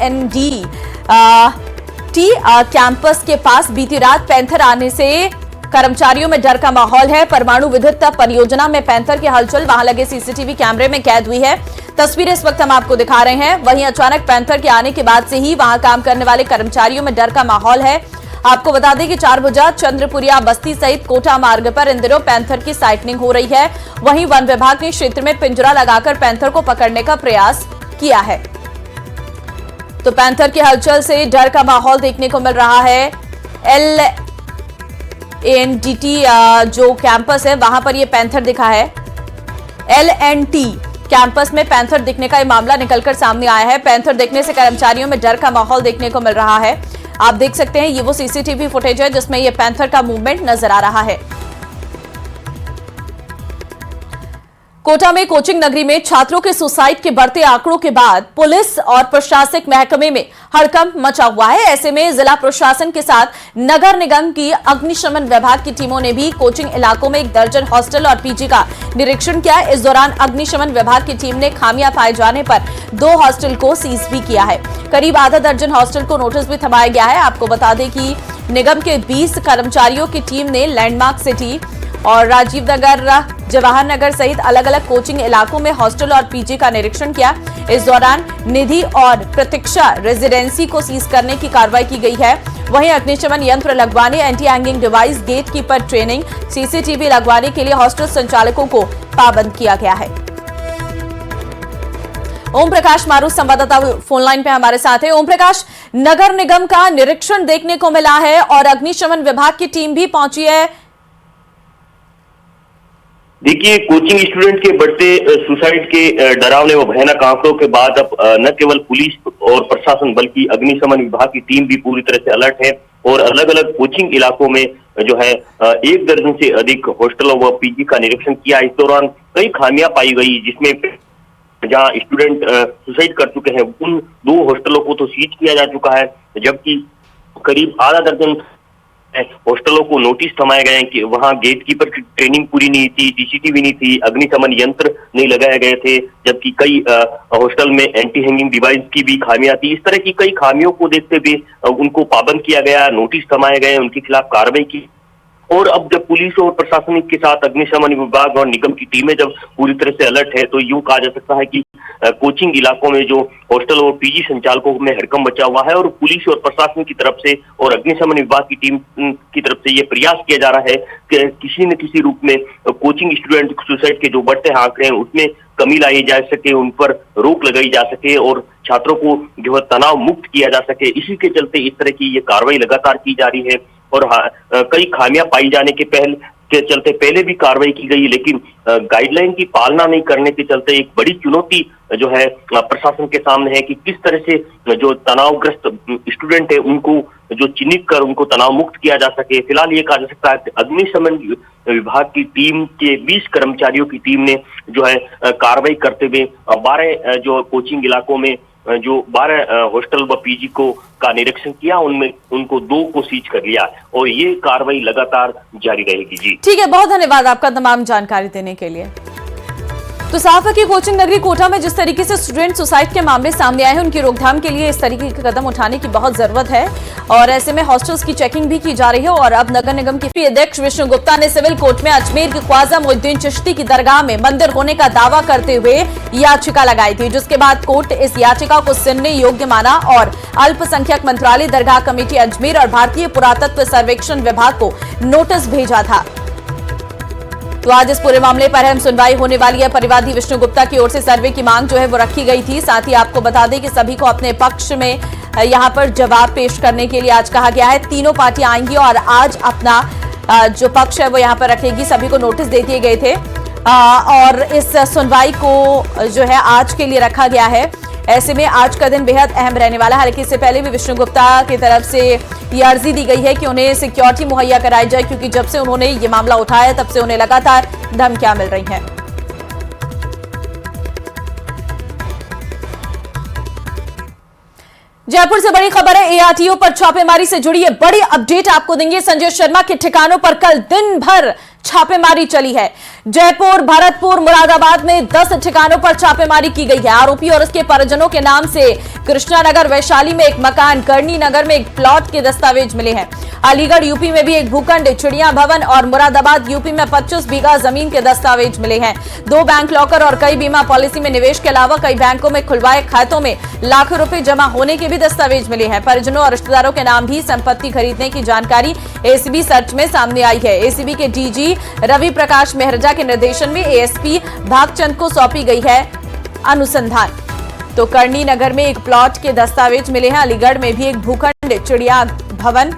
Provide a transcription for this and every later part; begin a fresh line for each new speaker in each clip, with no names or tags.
LND T campus के पास बीती रात पैंथर आने से कर्मचारियों में डर का माहौल है। परमाणु विद्युत परियोजना में पैंथर की हलचल वहां लगे सीसीटीवी कैमरे में कैद हुई है। तस्वीरें इस वक्त हम आपको दिखा रहे हैं। वहीं अचानक पैंथर के आने के बाद से ही वहां काम करने वाले कर्मचारियों में डर का माहौल है। आपको बता दें कि चारभुजा, चंद्रपुरिया बस्ती सहित कोटा मार्ग पर इन दिनों पैंथर की साइटनिंग हो रही है। वहीं वन विभाग ने क्षेत्र में पिंजरा लगाकर पैंथर को पकड़ने का प्रयास किया है। तो पैंथर की हलचल से डर का माहौल देखने को मिल रहा है। LNDT जो कैंपस है वहां पर यह पैंथर दिखा है। LNT कैंपस में पैंथर दिखने का यह मामला निकलकर सामने आया है। पैंथर दिखने से कर्मचारियों में डर का माहौल देखने को मिल रहा है। आप देख सकते हैं ये वो सीसीटीवी फुटेज है जिसमें यह पैंथर का मूवमेंट नजर आ रहा है। कोटा में कोचिंग नगरी में छात्रों के सुसाइड के बढ़ते आंकड़ों के बाद पुलिस और प्रशासनिक महकमे में हड़कंप मचा हुआ है। ऐसे में जिला प्रशासन के साथ नगर निगम की अग्निशमन विभाग की टीमों ने भी कोचिंग इलाकों में 1 दर्जन हॉस्टल और पीजी का निरीक्षण किया। इस दौरान अग्निशमन विभाग की टीम ने खामियां पाए जाने पर 2 हॉस्टल को सीज भी किया है। करीब आधा दर्जन हॉस्टल को नोटिस भी थमाया गया है। आपको बता दें कि निगम के 20 कर्मचारियों की टीम ने लैंडमार्क सिटी और राजीव नगर, जवाहर नगर सहित अलग अलग कोचिंग इलाकों में हॉस्टल और पीजी का निरीक्षण किया। इस दौरान निधि और प्रतीक्षा रेजिडेंसी को सीज करने की कार्रवाई की गई है। वहीं अग्निशमन यंत्र लगवाने, anti hanging device, gatekeeper training, CCTV लगवाने के लिए हॉस्टल संचालकों को पाबंद किया गया है। ओम प्रकाश मारू संवाददाता फोनलाइन पे हमारे साथ है। ओम प्रकाश, नगर निगम का निरीक्षण देखने को मिला है और अग्निशमन विभाग की टीम भी पहुंची है।
देखिए, कोचिंग स्टूडेंट के बढ़ते सुसाइड के डरावने व भयानक आंकड़ों के बाद अब न केवल पुलिस और प्रशासन बल्कि अग्निशमन विभाग की टीम भी पूरी तरह से अलर्ट है और अलग अलग कोचिंग इलाकों में जो है 1 दर्जन से अधिक हॉस्टलों व पीजी का निरीक्षण किया। इस दौरान कई खामियां पाई गई, जिसमें जहां स्टूडेंट सुसाइड कर चुके हैं उन 2 हॉस्टलों को तो सीज किया जा चुका है, जबकि करीब आधा दर्जन हॉस्टलों को नोटिस थमाए गए हैं कि वहां गेट कीपर की ट्रेनिंग पूरी नहीं थी, सीसीटीवी नहीं थी, अग्निशमन यंत्र नहीं लगाए गए थे, जबकि कई हॉस्टल में एंटी हैंगिंग डिवाइस की भी खामियां थी। इस तरह की कई खामियों को देखते हुए उनको पाबंद किया गया, नोटिस थमाए गए, उनके खिलाफ कार्रवाई की। और अब जब पुलिस और प्रशासनिक के साथ अग्निशमन विभाग और निगम की टीमें जब पूरी तरह से अलर्ट है, तो यूं कहा जा सकता है कि कोचिंग इलाकों में जो हॉस्टल और पीजी संचालकों में हड़कंप मचा हुआ है और पुलिस और प्रशासन की तरफ से और अग्निशमन विभाग की टीम की तरफ से ये प्रयास किया जा रहा है कि किसी न किसी रूप में कोचिंग स्टूडेंट सुसाइड के जो बढ़ते आंकड़े हैं उसमें कमी लाई जा सके, उन पर रोक लगाई जा सके और छात्रों को जो है तनाव मुक्त किया जा सके। इसी के चलते इस तरह की ये कार्रवाई लगातार की जा रही है और कई खामियां पाई जाने के चलते पहले भी कार्रवाई की गई, लेकिन गाइडलाइन की पालना नहीं करने के चलते एक बड़ी चुनौती जो है प्रशासन के सामने है कि किस तरह से जो तनावग्रस्त स्टूडेंट है उनको जो चिन्हित कर उनको तनाव मुक्त किया जा सके। फिलहाल ये कहा जा सकता है कि अग्निशमन विभाग की टीम के 20 कर्मचारियों की टीम ने जो है कार्रवाई करते हुए 12 जो कोचिंग इलाकों में जो 12 हॉस्टल व पीजी का निरीक्षण किया, उनमें उनको 2 को सीज कर लिया और ये कार्रवाई लगातार जारी रहेगी। जी
ठीक है, बहुत धन्यवाद आपका तमाम जानकारी देने के लिए। तो साफ है कि कोचिंग नगरी कोटा में जिस तरीके से स्टूडेंट सुसाइड के मामले सामने आए हैं, उनकी रोकथाम के लिए इस तरीके के कदम उठाने की बहुत जरूरत है और ऐसे में हॉस्टल्स की चेकिंग भी की जा रही है। और अब नगर निगम के अध्यक्ष विष्णु गुप्ता ने सिविल कोर्ट में अजमेर के ख्वाजा मोइनुद्दीन चिश्ती की दरगाह में मंदिर होने का दावा करते हुए याचिका लगाई थी, जिसके बाद कोर्ट इस याचिका को सुनने योग्य माना और अल्पसंख्यक मंत्रालय, दरगाह कमेटी अजमेर और भारतीय पुरातत्व सर्वेक्षण विभाग को नोटिस भेजा था। तो आज इस पूरे मामले पर अहम सुनवाई होने वाली है। परिवादी विष्णु गुप्ता की ओर से सर्वे की मांग जो है वो रखी गई थी। साथ ही आपको बता दें कि सभी को अपने पक्ष में यहां पर जवाब पेश करने के लिए आज कहा गया है। तीनों पार्टियां आएंगी और आज अपना जो पक्ष है वो यहां पर रखेगी। सभी को नोटिस दे दिए गए थे और इस सुनवाई को जो है आज के लिए रखा गया है। ऐसे में आज का दिन बेहद अहम रहने वाला है। हालांकि इससे पहले भी विष्णु गुप्ता की तरफ से ये अर्जी दी गई है कि उन्हें सिक्योरिटी मुहैया कराई जाए, क्योंकि जब से उन्होंने ये मामला उठाया तब से उन्हें लगातार धमकियां मिल रही हैं। जयपुर से बड़ी खबर है, एआरटीओ पर छापेमारी से जुड़ी है बड़ी अपडेट आपको देंगे। संजय शर्मा के ठिकानों पर कल दिन भर छापेमारी चली है। जयपुर, भरतपुर, मुरादाबाद में 10 ठिकानों पर छापेमारी की गई है। आरोपी और उसके परिजनों के नाम से कृष्णानगर, वैशाली में एक मकान, करनी नगर में एक प्लॉट के दस्तावेज मिले हैं। अलीगढ़ यूपी में भी एक भूखंड, चिड़िया भवन और मुरादाबाद यूपी में 25 बीघा जमीन के दस्तावेज मिले हैं। 2 बैंक लॉकर और कई बीमा पॉलिसी में निवेश के अलावा कई बैंकों में खुलवाए खातों में लाखों रुपए जमा होने के भी दस्तावेज मिले हैं। परिजनों और रिश्तेदारों के नाम भी संपत्ति खरीदने की जानकारी एसीबी सर्च में सामने आई है। एसीबी के डीजी रवि प्रकाश मेहरजा के निर्देशन में एएसपी भागचंद को सौंपी गई है अनुसंधान। तो करनी नगर में एक प्लॉट के दस्तावेज मिले हैं। अलीगढ़ में भी एक भूखंड, चिड़िया भवन,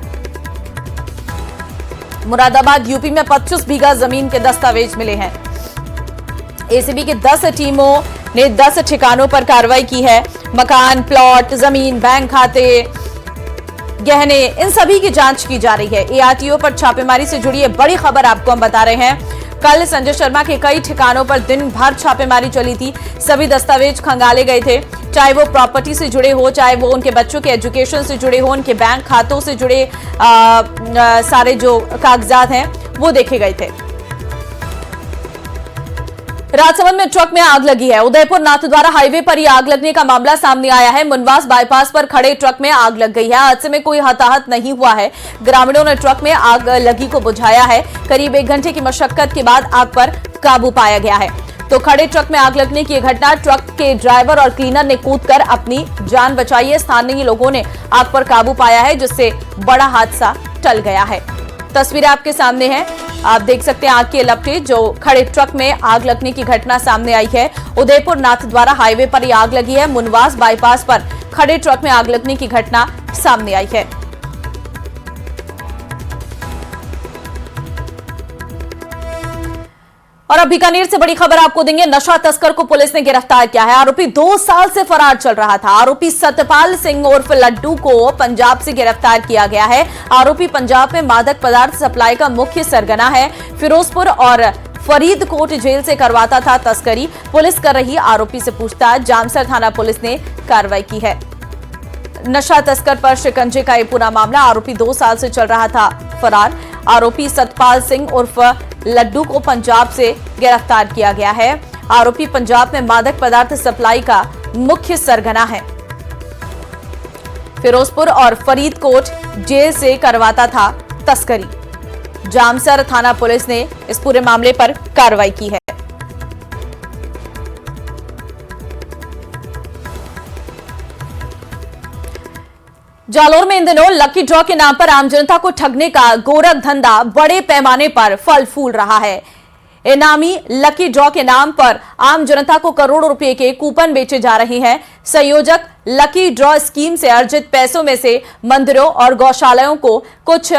मुरादाबाद यूपी में 25 बीघा जमीन के दस्तावेज मिले हैं। एसीबी की 10 टीमों ने 10 ठिकानों पर कार्रवाई की है। मकान, प्लॉट, जमीन, बैंक खाते, गहने, इन सभी की जांच की जा रही है। एआरटीओ पर छापेमारी से जुड़ी बड़ी खबर आपको हम बता रहे हैं। कल संजय शर्मा के कई ठिकानों पर दिन भर छापेमारी चली थी। सभी दस्तावेज खंगाले गए थे, चाहे वो प्रॉपर्टी से जुड़े हो, चाहे वो उनके बच्चों के एजुकेशन से जुड़े हो, उनके बैंक खातों से जुड़े सारे जो कागजात हैं वो देखे गए थे। राजसमंद में ट्रक में आग लगी है। उदयपुर नाथद्वारा हाईवे पर ही आग लगने का मामला सामने आया है। मुनवास बाईपास पर खड़े ट्रक में आग लग गई है। हादसे में कोई हताहत नहीं हुआ है। ग्रामीणों ने ट्रक में आग लगी को बुझाया है। करीब 1 घंटे की मशक्कत के बाद आग पर काबू पाया गया है। तो खड़े ट्रक में आग लगने की घटना, ट्रक के ड्राइवर और क्लीनर ने कूदकर अपनी जान बचाई है। स्थानीय लोगों ने आग पर काबू पाया है, जिससे बड़ा हादसा टल गया है। तस्वीरें आपके सामने हैं, आप देख सकते हैं आग की लपटें। जो खड़े ट्रक में आग लगने की घटना सामने आई है। उदयपुर नाथद्वारा हाईवे पर यह आग लगी है। मुनवास बाईपास पर खड़े ट्रक में आग लगने की घटना सामने आई है। और अब बीकानेर से बड़ी खबर आपको देंगे। नशा तस्कर को पुलिस ने गिरफ्तार किया है। आरोपी 2 साल से फरार चल रहा था। आरोपी सतपाल सिंह उर्फ लड्डू को पंजाब से गिरफ्तार किया गया है। आरोपी पंजाब में मादक पदार्थ सप्लाई का मुख्य सरगना है। फिरोजपुर और फरीदकोट जेल से करवाता था तस्करी। पुलिस कर रही आरोपी से पूछताछ। जामसर थाना पुलिस ने कार्रवाई की है। नशा तस्कर पर शिकंजे का यह पूरा मामला। आरोपी 2 साल से चल रहा था फरार। आरोपी सतपाल सिंह उर्फ लड्डू को पंजाब से गिरफ्तार किया गया है। आरोपी पंजाब में मादक पदार्थ सप्लाई का मुख्य सरगना है। फिरोजपुर और फरीदकोट जेल से करवाता था तस्करी। जामसर थाना पुलिस ने इस पूरे मामले पर कार्रवाई की है। जालोर में इन दिनों लकी ड्रॉ के नाम पर आम जनता को ठगने का गोरख धंधा बड़े पैमाने पर फल फूल रहा है। इनामी लकी ड्रॉ के नाम पर आम जनता को करोड़ों रुपए के कूपन बेचे जा रहे हैं। संयोजक लकी ड्रॉ स्कीम से अर्जित पैसों में से मंदिरों और गौशालाओं को कुछ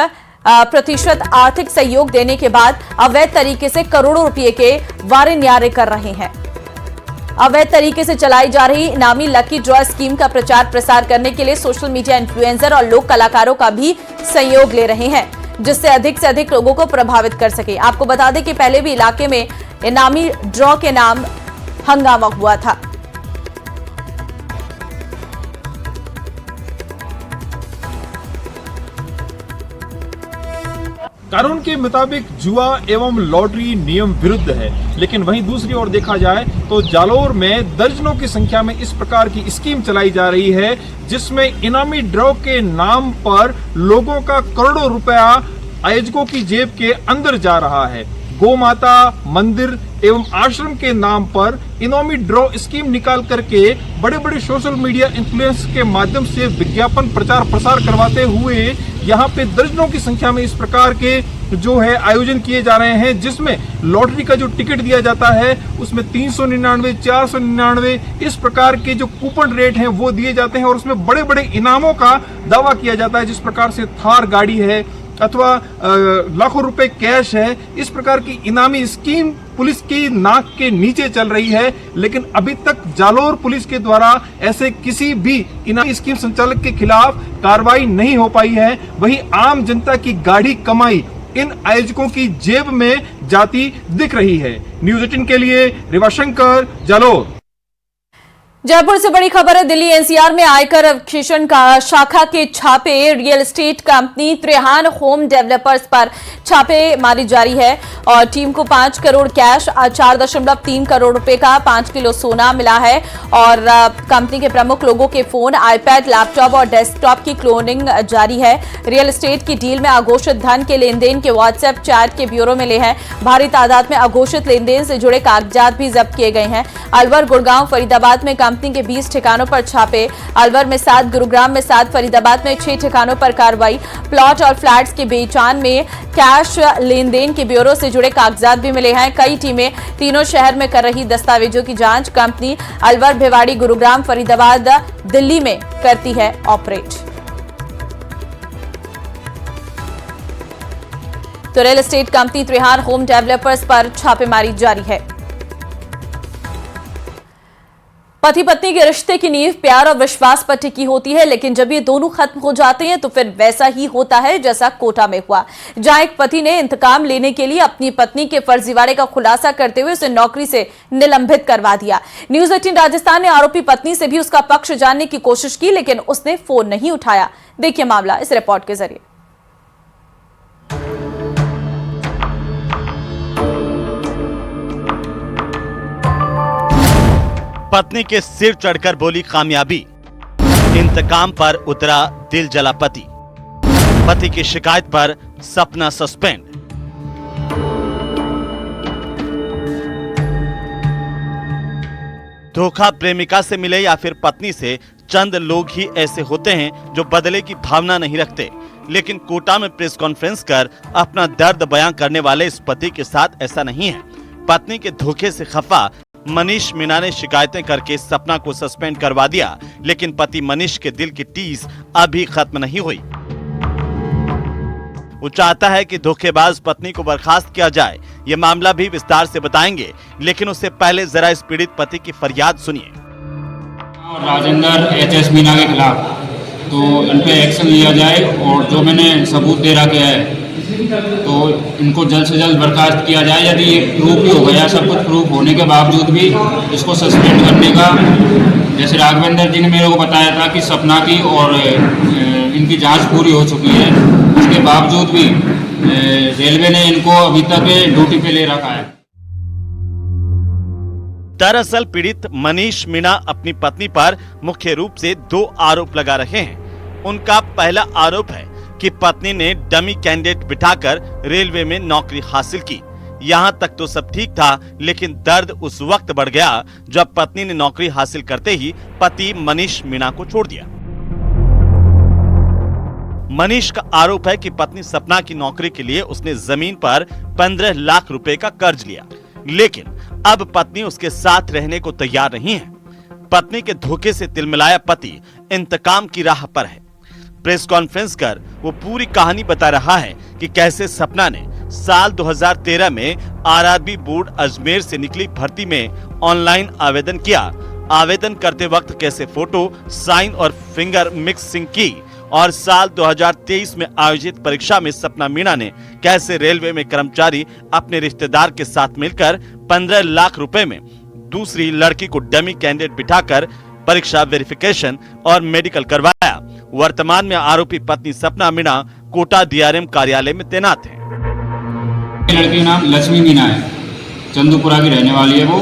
प्रतिशत आर्थिक सहयोग देने के बाद अवैध तरीके से करोड़ों रुपए के वारे न्यारे कर रहे हैं। अवैध तरीके से चलाई जा रही इनामी लकी ड्रॉ स्कीम का प्रचार प्रसार करने के लिए सोशल मीडिया इन्फ्लुएंसर और लोक कलाकारों का भी सहयोग ले रहे हैं, जिससे अधिक से अधिक लोगों को प्रभावित कर सके। आपको बता दें कि पहले भी इलाके में इनामी ड्रॉ के नाम हंगामा हुआ था।
कानून के मुताबिक जुआ एवं लॉटरी नियम विरुद्ध है, लेकिन वहीं दूसरी ओर देखा जाए तो जालोर में दर्जनों की संख्या में इस प्रकार की स्कीम चलाई जा रही है, जिसमें इनामी ड्रॉ के नाम पर लोगों का करोड़ों रुपया आयोजकों की जेब के अंदर जा रहा है। गौ माता, मंदिर एवं आश्रम के नाम पर इनामी ड्रॉ स्कीम निकाल करके बड़े बड़े सोशल मीडिया इन्फ्लुएंस के माध्यम से विज्ञापन प्रचार प्रसार करवाते हुए यहाँ पे दर्जनों की संख्या में इस प्रकार के जो है आयोजन किए जा रहे हैं, जिसमें लॉटरी का जो टिकट दिया जाता है उसमें 399, 499 इस प्रकार के जो कूपन रेट हैं वो दिए जाते हैं और उसमें बड़े बड़े इनामों का दावा किया जाता है। जिस प्रकार से थार गाड़ी है अथवा लाखों रुपए कैश है, इस प्रकार की इनामी स्कीम पुलिस की नाक के नीचे चल रही है। लेकिन अभी तक जालोर पुलिस के द्वारा ऐसे किसी भी इनामी स्कीम संचालक के खिलाफ कार्रवाई नहीं हो पाई है। वहीं आम जनता की गाढ़ी कमाई इन आयोजकों की जेब में जाती दिख रही है। न्यूज़ 18 के लिए रिवाशंकर, जालोर।
जयपुर से बड़ी खबर है। दिल्ली एनसीआर में आयकर अभिक्षेपण का शाखा के छापे। Real estate company Trihan home developers पर छापेमारी जारी है और टीम को 5 करोड़ कैश, 4.3 करोड़ रुपए का 5 किलो सोना मिला है और कंपनी के प्रमुख लोगों के फोन, आईपैड, लैपटॉप और डेस्कटॉप की क्लोनिंग जारी है। रियल एस्टेट की डील में अघोषित धन के लेनदेन के व्हाट्सएप चैट के ब्यूरो मिले हैं। भारी तादाद में अघोषित लेनदेन से जुड़े कागजात भी जब्त किए गए हैं। अलवर, गुड़गांव, फरीदाबाद में कंपनी के 20 ठिकानों पर छापे। अलवर में 7, गुरुग्राम में 7, फरीदाबाद में 6 ठिकानों पर कार्रवाई। प्लॉट और फ्लैट्स के बेचान में कैश लेनदेन के ब्यूरो से जुड़े कागजात भी मिले हैं। कई टीमें तीनों शहर में कर रही दस्तावेजों की जांच। कंपनी अलवर, भिवाड़ी, गुरुग्राम, फरीदाबाद, दिल्ली में करती है ऑपरेट। तो real estate company Trihan home developers पर छापेमारी जारी है। पति पत्नी के रिश्ते की नींव प्यार और विश्वास पर टिकी होती है, लेकिन जब ये दोनों खत्म हो जाते हैं तो फिर वैसा ही होता है जैसा कोटा में हुआ, जहां एक पति ने इंतकाम लेने के लिए अपनी पत्नी के फर्जीवाड़े का खुलासा करते हुए उसे नौकरी से निलंबित करवा दिया। न्यूज 18 राजस्थान ने आरोपी पत्नी से भी उसका पक्ष जानने की कोशिश की, लेकिन उसने फोन नहीं उठाया। देखिए मामला इस रिपोर्ट के जरिए।
पत्नी के सिर चढ़कर बोली कामयाबी, इंतकाम पर उतरा दिल जला पति। पति की शिकायत पर सपना सस्पेंड। धोखा प्रेमिका से मिले या फिर पत्नी से, चंद लोग ही ऐसे होते हैं जो बदले की भावना नहीं रखते, लेकिन कोटा में प्रेस कॉन्फ्रेंस कर अपना दर्द बयां करने वाले इस पति के साथ ऐसा नहीं है। पत्नी के धोखे से खफा मनीष मीणा ने शिकायतें करके सपना को सस्पेंड करवा दिया, लेकिन पति मनीष के दिल की टीस अभी खत्म नहीं हुई। वो चाहता है कि धोखेबाज पत्नी को बर्खास्त किया जाए। ये मामला भी विस्तार से बताएंगे, लेकिन उससे पहले जरा इस पीड़ित पति की फरियाद सुनिए।
राजेंद्र एच.एस. मीणा के खिलाफ तो इन पे एक्शन लिया जाए और जो मैंने सबूत दे रखा है तो इनको जल्द से जल्द बर्खास्त किया जाए। यदि ये प्रूफ भी हो गया, सब कुछ प्रूफ होने के बावजूद भी इसको सस्पेंड करने का, जैसे राघवेंद्र जी ने मेरे को बताया था कि सपना की और इनकी जांच पूरी हो चुकी है, उसके बावजूद भी रेलवे ने इनको अभी तक ड्यूटी पे ले रखा है।
दरअसल पीड़ित मनीष मीणा अपनी पत्नी पर मुख्य रूप से 2 आरोप लगा रहे हैं। उनका पहला आरोप है कि पत्नी ने डमी कैंडिडेट बिठाकर रेलवे में नौकरी हासिल की। यहां तक तो सब ठीक था, लेकिन दर्द उस वक्त बढ़ गया जब पत्नी ने नौकरी हासिल करते ही पति मनीष मीणा को छोड़ दिया। मनीष का आरोप है कि पत्नी सपना की नौकरी के लिए उसने जमीन पर 15 लाख रुपए का कर्ज लिया, लेकिन अब पत्नी उसके साथ रहने को तैयार नहीं है। पत्नी के धोखे से तिलमिलाया पति इंतकाम की राह पर है। प्रेस कॉन्फ्रेंस कर वो पूरी कहानी बता रहा है कि कैसे सपना ने साल 2013 में आरआरबी बोर्ड अजमेर से निकली भर्ती में ऑनलाइन आवेदन किया। आवेदन करते वक्त कैसे फोटो, साइन और फिंगर मिक्सिंग की, और साल 2023 में आयोजित परीक्षा में सपना मीणा ने कैसे रेलवे में कर्मचारी अपने रिश्तेदार के साथ मिलकर 15 लाख रुपए में दूसरी लड़की को डमी कैंडिडेट बिठाकर परीक्षा, वेरिफिकेशन और मेडिकल करवाया। वर्तमान में आरोपी पत्नी सपना मीणा कोटा डीआरएम कार्यालय में तैनात है।
लड़की का नाम लक्ष्मी मीणा है, चंदूपुरा की रहने वाली है। वो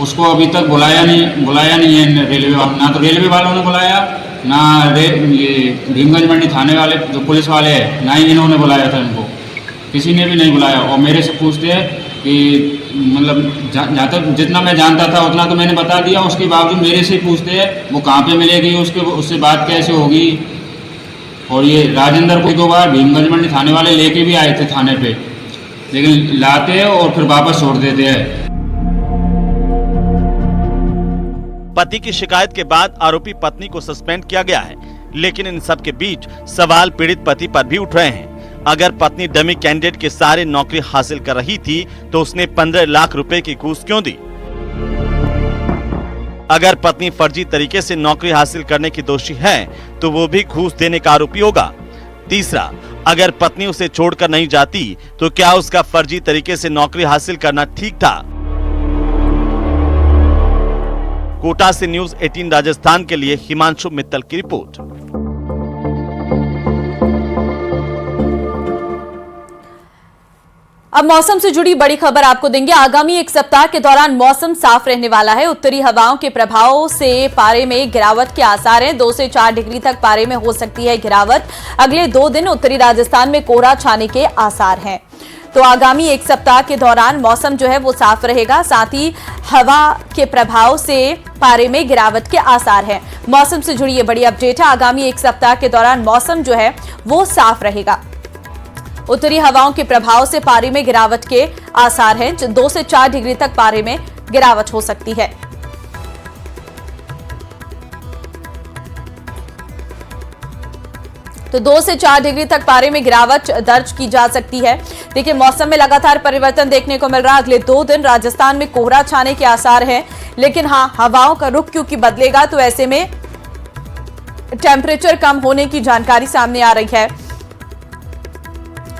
उसको अभी तक बुलाया नहीं है रेलवे वालों, ना तो रेलवे वालों ने बुलाया, ना भीमगंज मंडी थाने वाले जो पुलिस वाले हैं, ना ही इन्होंने बुलाया था। इनको किसी ने भी नहीं बुलाया। और मेरे से पूछते हैं कि मतलब जहाँ तक जितना मैं जानता था उतना तो मैंने बता दिया, उसके बावजूद मेरे से पूछते हैं वो कहाँ पे मिलेगी, उससे बात कैसे होगी। और ये राजेंद्र को 2 बार भीमगंज मंडी थाने वाले लेके भी आए थे थाने पे, लेकिन लाते हैं और फिर वापस छोड़ देते हैं।
पति की शिकायत के बाद आरोपी पत्नी को सस्पेंड किया गया है, लेकिन इन सब के बीच सवाल पीड़ित पति पर भी उठ रहे हैं। अगर पत्नी डमी कैंडिडेट के सहारे नौकरी हासिल कर रही थी तो उसने 15 लाख रुपए की घूस क्यों दी? अगर पत्नी फर्जी तरीके से नौकरी हासिल करने की दोषी है तो वो भी घूस देने का आरोपी होगा। तीसरा, अगर पत्नी उसे छोड़कर नहीं जाती तो क्या उसका फर्जी तरीके से नौकरी हासिल करना ठीक था? कोटा से न्यूज 18 राजस्थान के लिए हिमांशु मित्तल की रिपोर्ट।
अब मौसम से जुड़ी बड़ी खबर आपको देंगे। आगामी एक सप्ताह के दौरान मौसम साफ रहने वाला है। उत्तरी हवाओं के प्रभाव से पारे में गिरावट के आसार हैं। 2 से 4 डिग्री तक पारे में हो सकती है गिरावट। अगले 2 दिन उत्तरी राजस्थान में कोहरा छाने के आसार हैं। तो आगामी एक सप्ताह के दौरान मौसम जो है वो साफ रहेगा। साथ ही हवा के प्रभाव से पारे में गिरावट के आसार हैं। मौसम से जुड़ी ये बड़ी अपडेट है। आगामी एक सप्ताह के दौरान मौसम जो है वो साफ रहेगा। उत्तरी हवाओं के प्रभाव से पारे में गिरावट के आसार हैं। 2 से 4 डिग्री तक पारे में गिरावट हो सकती है। तो 2 से 4 डिग्री तक पारे में गिरावट दर्ज की जा सकती है। देखिए, मौसम में लगातार परिवर्तन देखने को मिल रहा है। अगले 2 दिन राजस्थान में कोहरा छाने के आसार हैं, लेकिन हाँ, हवाओं का रुख क्योंकि बदलेगा तो ऐसे में टेम्परेचर कम होने की जानकारी सामने आ रही है।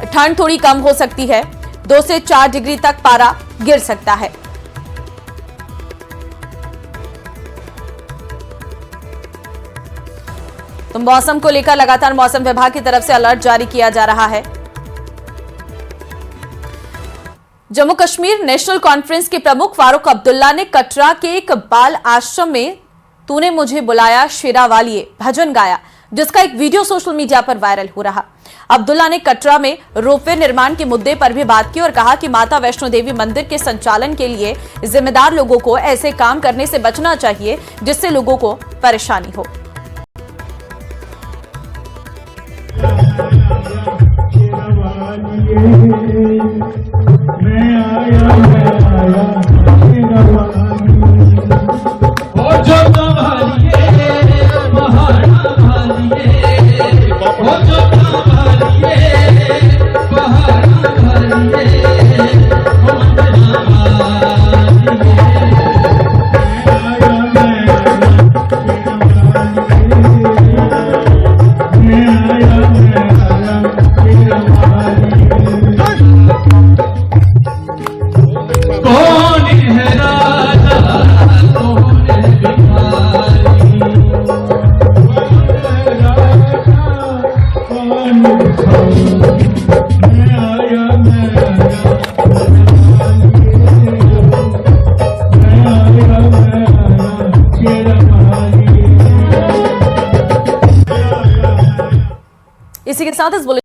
ठंड थोड़ी कम हो सकती है। 2 से 4 डिग्री तक पारा गिर सकता है। तो मौसम को लेकर लगातार मौसम विभाग की तरफ से अलर्ट जारी किया जा रहा है। जम्मू कश्मीर नेशनल कॉन्फ्रेंस के प्रमुख फारूक अब्दुल्ला ने कटरा के एक बाल आश्रम में तूने मुझे बुलाया शेरावालिए भजन गाया, जिसका एक वीडियो सोशल मीडिया पर वायरल हो रहा। अब्दुल्ला ने कटरा में रोपवे निर्माण के मुद्दे पर भी बात की और कहा कि माता वैष्णो देवी मंदिर के संचालन के लिए जिम्मेदार लोगों को ऐसे काम करने से बचना चाहिए जिससे लोगों को परेशानी हो। इसी के साथ इस